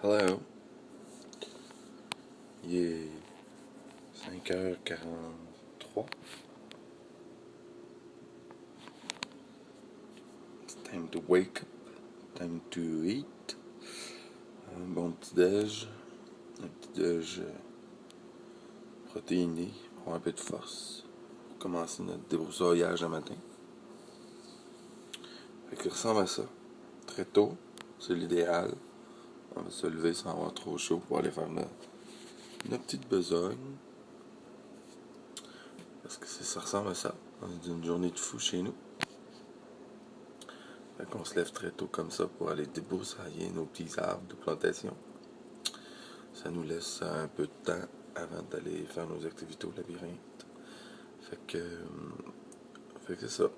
Hello. Il est 5h43. It's time to wake up. Time to eat. Un bon petit-déj. Un petit-déj protéiné pour avoir un peu de force. Pour commencer notre débroussaillage le matin. Fait qu'il ressemble à ça. Très tôt. C'est l'idéal. On va se lever sans avoir trop chaud pour aller faire notre petite besogne. Parce que ça ressemble à ça. On est une journée de fou chez nous. Fait qu'on se lève très tôt comme ça pour aller débroussailler nos petits arbres de plantation. Ça nous laisse un peu de temps avant d'aller faire nos activités au labyrinthe. Fait que c'est ça.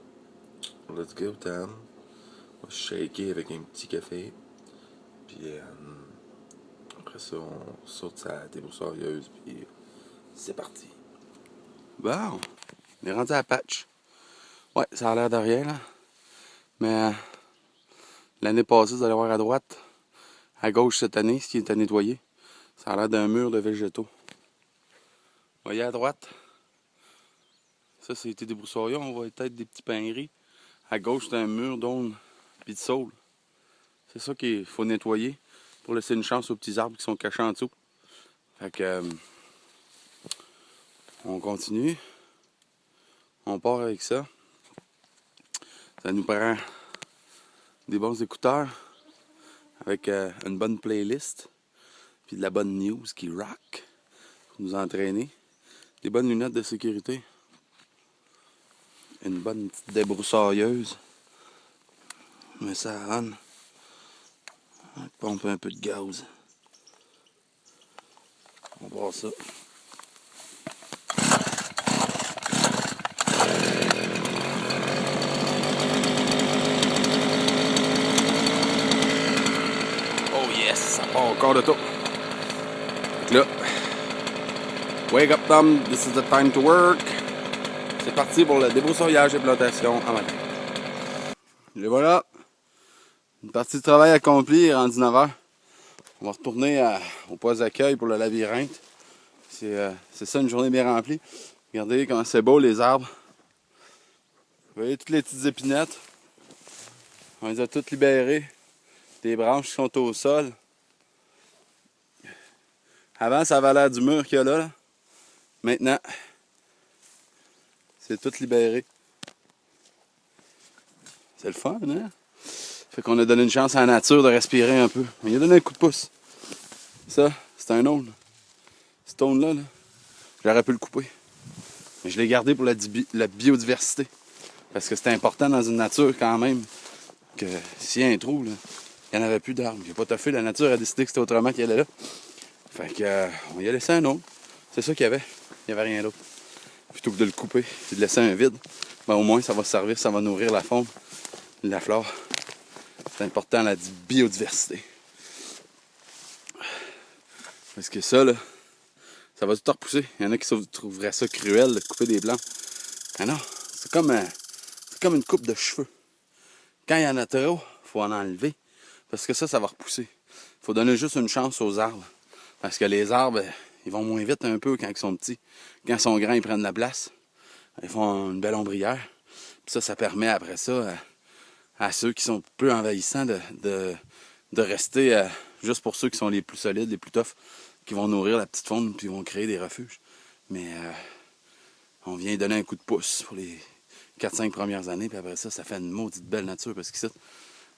Let's go, Tam. On va shaker avec un petit café. Puis après ça, on saute sa débroussailleuse. Puis c'est parti. Bon, on est rendu à la patch. Ouais, ça a l'air de rien, là. Mais l'année passée, vous allez voir à droite, à gauche cette année, ce qui est à nettoyer, ça a l'air d'un mur de végétaux. Vous voyez à droite? Ça, c'était des broussaillons, on voit peut-être des petits pinneries. À gauche, c'est un mur d'ombre et de saule. C'est ça qu'il faut nettoyer pour laisser une chance aux petits arbres qui sont cachés en dessous. Fait que on continue. On part avec ça. Ça nous prend des bons écouteurs avec une bonne playlist. Puis de la bonne news qui rock pour nous entraîner. Des bonnes lunettes de sécurité. Une bonne petite débroussailleuse. Mais ça on. On pompe un peu de gaz. On va voir ça. Oh yes, ça part encore de tout. Là, wake up Tom, this is the time to work. C'est parti pour le débroussaillage et plantation en matin. Et voilà, une partie du travail accomplie, rendu 9h. On va retourner au poste d'accueil pour le labyrinthe. C'est ça une journée bien remplie. Regardez comment c'est beau les arbres. Vous voyez toutes les petites épinettes. On les a toutes libérées. Des branches qui sont au sol. Avant, ça avait l'air du mur qu'il y a là. Maintenant, c'est tout libéré. C'est le fun, hein? Fait qu'on a donné une chance à la nature de respirer un peu. On lui a donné un coup de pouce. Ça, c'est un aune. Cet aune-là, j'aurais pu le couper. Mais je l'ai gardé pour la biodiversité. Parce que c'est important dans une nature quand même que s'il y a un trou, là, il n'y en avait plus d'arbres. Il n'y a pas toffé, la nature a décidé que c'était autrement qu'il allait là. Fait que on y a laissé un autre. C'est ça qu'il y avait. Il n'y avait rien d'autre. Plutôt que de le couper et de laisser un vide, ben, au moins ça va servir, ça va nourrir la faune, la flore. C'est important la biodiversité. Parce que ça, là, ça va tout repousser. Il y en a qui trouveraient ça cruel de couper des blancs. Ah non, c'est comme une coupe de cheveux. Quand il y en a trop, il faut en enlever. Parce que ça va repousser. Il faut donner juste une chance aux arbres. Parce que les arbres, ils vont moins vite un peu quand ils sont petits. Quand ils sont grands, ils prennent la place. Ils font une belle ombrière. Puis ça permet après ça à ceux qui sont peu envahissants de rester juste pour ceux qui sont les plus solides, les plus toughs, qui vont nourrir la petite faune puis vont créer des refuges. Mais on vient donner un coup de pouce pour les 4-5 premières années, puis après ça fait une maudite belle nature parce que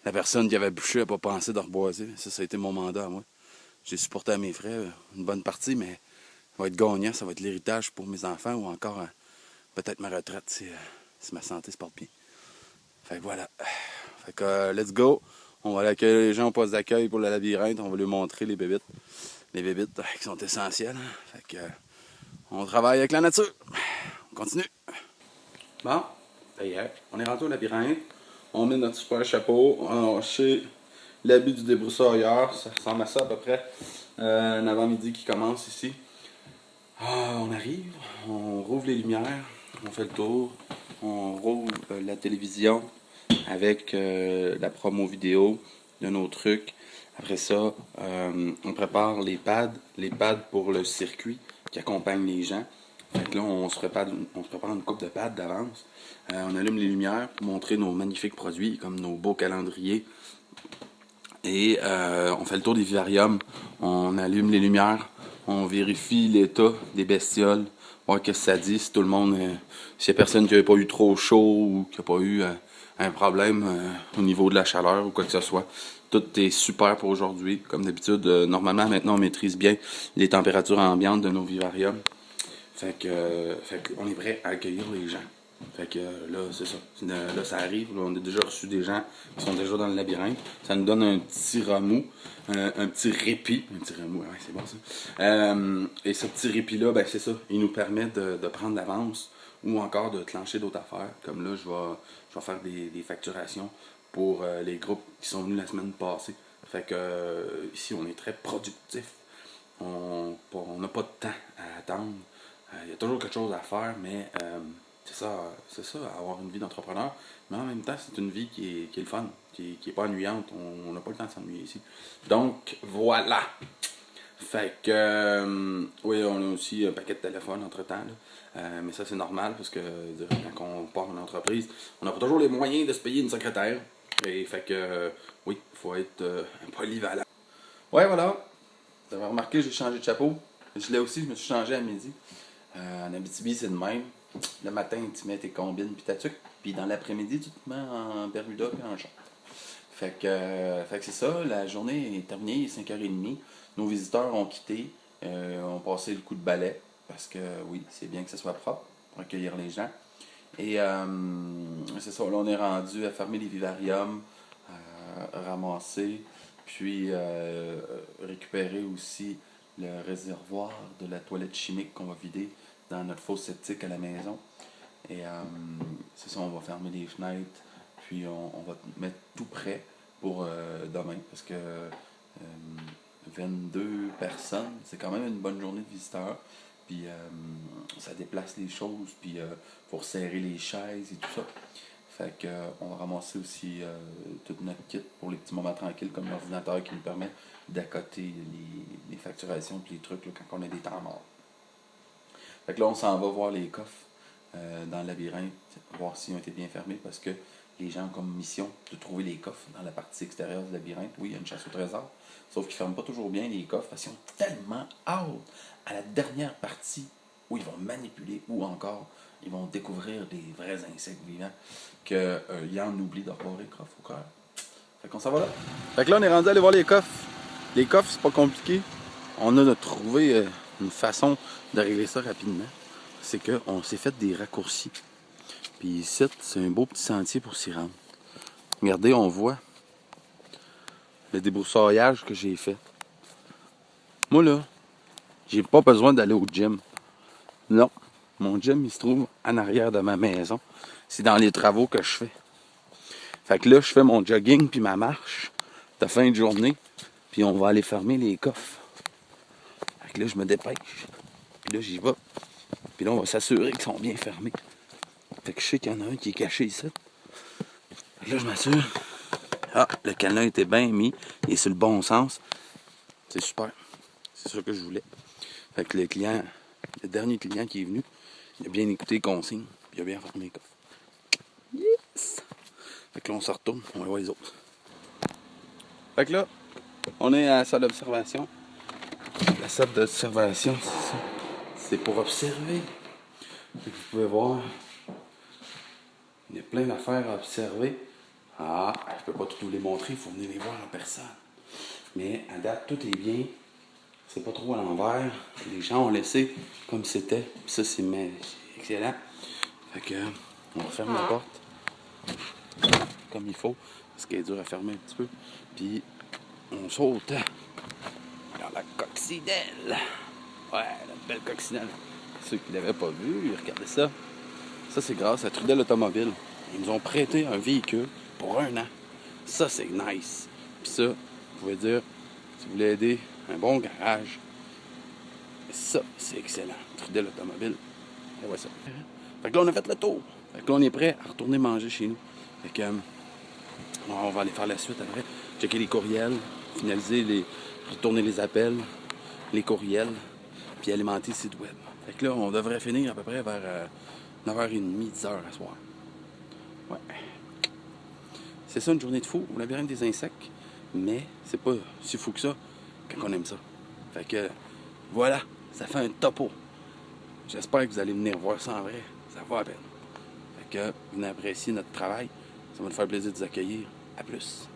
la personne qui avait bûché n'a pas pensé de reboiser. Ça a été mon mandat à moi. J'ai supporté à mes frais une bonne partie, mais ça va être gagnant, ça va être l'héritage pour mes enfants ou encore peut-être ma retraite si ma santé se porte bien. Fait que voilà. Fait que let's go. On va aller accueillir les gens au poste d'accueil pour le labyrinthe. On va lui montrer les bébites. Les bébites qui sont essentielles. Fait que on travaille avec la nature. On continue. Bon, ça y est. On est rentré au labyrinthe. On met notre super chapeau. On a chez l'habit du débroussailleur. Ça ressemble à ça à peu près. Un avant-midi qui commence ici. On arrive, on rouvre les lumières, on fait le tour, on rouvre la télévision avec la promo vidéo, de nos trucs. Après ça, on prépare les pads pour le circuit qui accompagne les gens. Fait que là, on se prépare une coupe de pads d'avance. On allume les lumières pour montrer nos magnifiques produits, comme nos beaux calendriers. Et on fait le tour des vivariums. On allume les lumières. On vérifie l'état des bestioles. Voir qu'est-ce que ça dit. Si tout le monde... s'il y a personne qui n'a pas eu trop chaud ou qui n'a pas eu un problème au niveau de la chaleur ou quoi que ce soit. Tout est super pour aujourd'hui. Comme d'habitude, normalement, maintenant, on maîtrise bien les températures ambiantes de nos vivariums. Fait que on est prêt à accueillir les gens. Fait que là, c'est ça. Là, ça arrive. Là, on a déjà reçu des gens qui sont déjà dans le labyrinthe. Ça nous donne un petit remous, un petit répit. Un petit remous, ouais, c'est bon ça. Et ce petit répit-là, ben, c'est ça. Il nous permet de prendre l'avance ou encore de clencher d'autres affaires. Comme là, je vais faire des facturations pour les groupes qui sont venus la semaine passée. Fait que ici, on est très productif. On n'a pas de temps à attendre. Il y a toujours quelque chose à faire, mais c'est ça, avoir une vie d'entrepreneur. Mais en même temps, c'est une vie qui est le fun, qui est pas ennuyante. On n'a pas le temps de s'ennuyer ici. Donc, voilà. Fait que, oui, on a aussi un paquet de téléphones entre-temps. Mais ça, c'est normal, parce que quand on part en entreprise, on n'a pas toujours les moyens de se payer une secrétaire. Et fait que, oui, il faut être polyvalent. Ouais, voilà. Vous avez remarqué, j'ai changé de chapeau. Je l'ai aussi, je me suis changé à midi. En Abitibi, c'est de même. Le matin, tu mets tes combines puis ta tuque. Puis dans l'après-midi, tu te mets en Bermuda puis en short. Fait que c'est ça, la journée est terminée, il est 5h30. Nos visiteurs ont quitté, ont passé le coup de balai. Parce que oui, c'est bien que ce soit propre pour accueillir les gens. Et c'est ça, là on est rendu à fermer les vivariums, ramasser, puis récupérer aussi le réservoir de la toilette chimique qu'on va vider dans notre fosse septique à la maison. Et c'est ça, on va fermer les fenêtres, puis on va mettre tout prêt pour demain, parce que 22 personnes, c'est quand même une bonne journée de visiteurs. Puis ça déplace les choses, puis pour serrer les chaises et tout ça. Fait que on va ramasser aussi toute notre kit pour les petits moments tranquilles, comme l'ordinateur qui nous permet d'accoter les facturations et les trucs là, quand on a des temps morts. Fait que là, on s'en va voir les coffres dans le labyrinthe, voir s'ils ont été bien fermés, parce que les gens ont comme mission de trouver les coffres dans la partie extérieure du labyrinthe. Oui, il y a une chasse au trésor, sauf qu'ils ne ferment pas toujours bien les coffres, parce qu'ils ont tellement hâte à la dernière partie où ils vont manipuler, ou encore ils vont découvrir des vrais insectes vivants, qu'ils en oublient de revoir les coffres au cœur. Fait qu'on s'en va là. Fait que là, on est rendu à aller voir les coffres. Les coffres, c'est pas compliqué. On a trouvé une façon de régler ça rapidement. C'est qu'on s'est fait des raccourcis. Puis ici, c'est un beau petit sentier pour s'y rendre. Regardez, on voit le débroussaillage que j'ai fait. Moi, là, j'ai pas besoin d'aller au gym. Non. Mon gym, il se trouve en arrière de ma maison. C'est dans les travaux que je fais. Fait que là, je fais mon jogging puis ma marche de fin de journée. Puis on va aller fermer les coffres. Fait que là, je me dépêche. Puis là, j'y vais. Puis là, on va s'assurer qu'ils sont bien fermés. Fait que je sais qu'il y en a un qui est caché ici. Fait que là, je m'assure. Ah, le cadenas était bien mis. Il est sur le bon sens. C'est super. C'est ça que je voulais. Fait que le dernier client qui est venu, il a bien écouté les consignes. Puis il a bien fermé les coffres. Yes! Fait que là, on se retourne. On va voir les autres. Fait que là, on est à la salle d'observation. La salle d'observation, c'est ça. C'est pour observer. Vous pouvez voir, il y a plein d'affaires à observer. Ah, je peux pas tout vous les montrer, il faut venir les voir en personne. Mais à date, tout est bien. C'est pas trop à l'envers. Les gens ont laissé comme c'était. Ça, c'est excellent. Fait que, on ferme la porte comme il faut, parce qu'elle est dure à fermer un petit peu. Puis, on saute dans la coccinelle. Ouais, la belle coccinelle. Ceux qui ne l'avaient pas vu, regardez ça. Ça, c'est grâce à Trudel Automobile. Ils nous ont prêté un véhicule pour 1 an. Ça, c'est nice. Puis ça, vous pouvez dire, si vous voulez aider un bon garage, ça, c'est excellent. Trudel Automobile. Et voilà ça. Fait que là, on a fait le tour. Fait que là, on est prêt à retourner manger chez nous. Fait que, on va aller faire la suite après. checker les courriels, retourner les appels, les courriels, puis alimenter le site web. Fait que là, on devrait finir à peu près vers 9h30, 10h à soir. Ouais. C'est ça une journée de fou au labyrinthe des insectes, mais c'est pas si fou que ça quand on aime ça. Fait que voilà, ça fait un topo. J'espère que vous allez venir voir ça en vrai. Ça vaut la peine. Fait que venez apprécier notre travail. Ça va nous faire plaisir de vous accueillir. À plus.